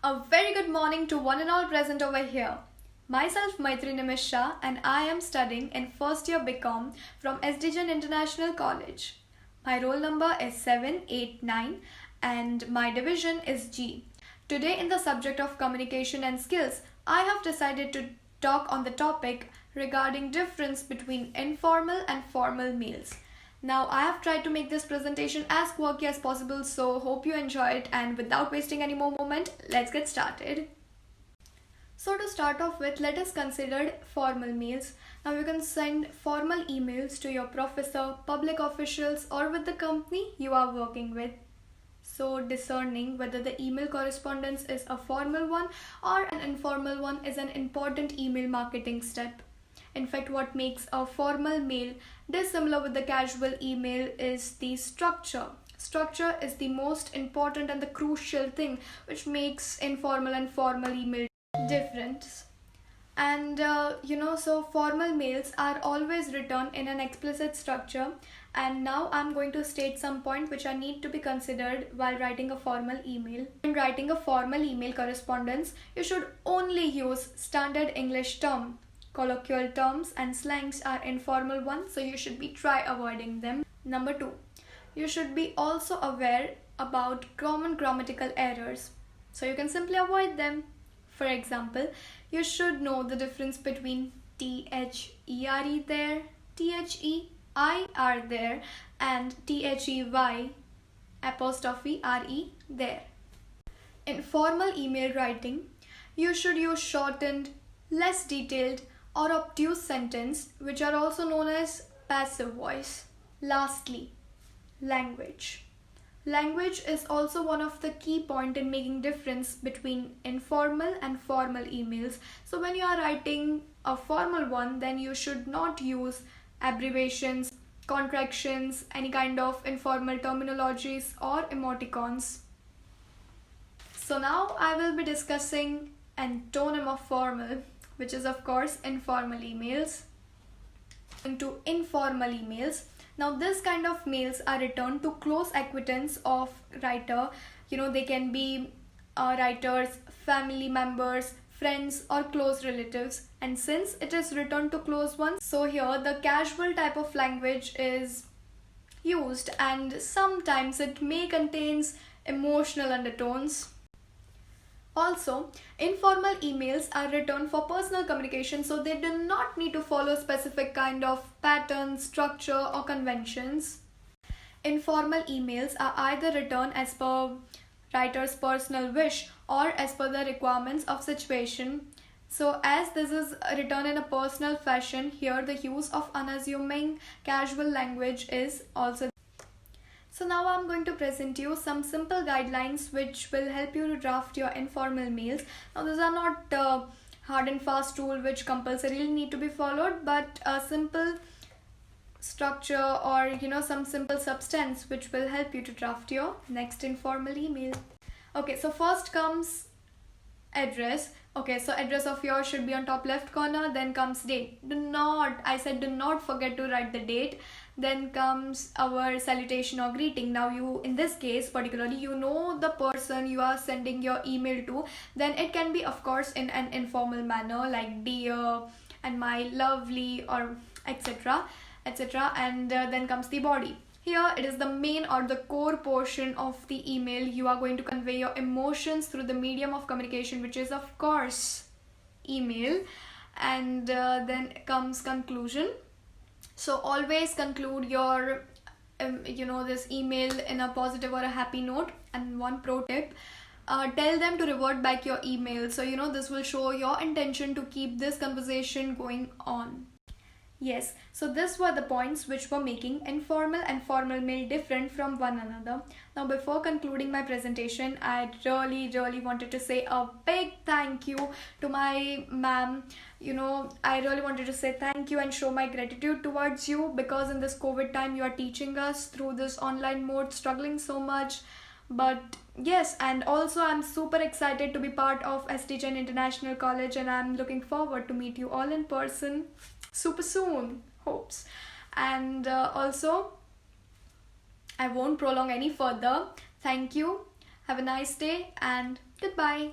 A very good morning to one and all present over here. Myself Maitri Nimishra and I am studying in first year BCom from SDGen International College. My roll number is 789 and my division is G. Today in the subject of communication and skills, I have decided to talk on the topic regarding difference between informal and formal mails. Now I have tried to make this presentation as quirky as possible, so hope you enjoy it, and without wasting any more moment, let's get started. So to start off with, let us consider formal mails. Now you can send formal emails to your professor, public officials, or with the company you are working with. So discerning whether the email correspondence is a formal one or an informal one is an important email marketing step. In fact, what makes a formal mail dissimilar with the casual email is the structure. Structure is the most important and the crucial thing which makes informal and formal email different. And so formal mails are always written in an explicit structure, and now I'm going to state some points which are need to be considered while writing a formal email. When writing a formal email correspondence, you should only use standard English term. Colloquial terms and slangs are informal ones, so you should try avoiding them. Number 2, you should be also aware about common grammatical errors, so you can simply avoid them. For example, you should know the difference between THERE there, THEIR there, and THEY apostrophe RE there. In formal email writing, you should use shortened, less detailed, or obtuse sentence, which are also known as passive voice. Lastly, language. Language is also one of the key point in making difference between informal and formal emails. So when you are writing a formal one, then you should not use abbreviations, contractions, any kind of informal terminologies or emoticons. So now I will be discussing antonym of formal, which is of course informal emails. Into informal emails. Now this kind of mails are written to close acquaintance of writer. They can be writers, family members, friends, or close relatives. And since it is written to close ones, so here the casual type of language is used, and sometimes it may contains emotional undertones. Also, informal emails are written for personal communication, so they do not need to follow specific kind of pattern, structure, or conventions. Informal emails are either written as per writer's personal wish or as per the requirements of situation. So as this is written in a personal fashion, here the use of unassuming casual language is also. So now I'm going to present you some simple guidelines which will help you to draft your informal mails. Now these are not hard and fast rule which compulsorily need to be followed, but a simple structure or some simple substance which will help you to draft your next informal email. Okay, so first comes address. Okay, so address of yours should be on top left corner. Then comes date. Do not forget to write the date. Then comes our salutation or greeting. Now you, in this case particularly, you know the person you are sending your email to. Then it can be of course in an informal manner like dear and my lovely or etc. And then comes the body. Here it is the main or the core portion of the email. You are going to convey your emotions through the medium of communication, which is of course email. And then comes conclusion. So always conclude your this email in a positive or a happy note. And one pro tip, tell them to revert back your email. So this will show your intention to keep this conversation going on. Yes, so these were the points which were making informal and formal mail different from one another. Now before concluding my presentation, I really wanted to say a big thank you to my ma'am. I really wanted to say thank you and show my gratitude towards you, because in this COVID time you are teaching us through this online mode, struggling so much. But yes, and also I'm super excited to be part of SDGen International College, and I'm looking forward to meet you all in person super soon, hopes. And also I won't prolong any further. Thank you, have a nice day, and goodbye.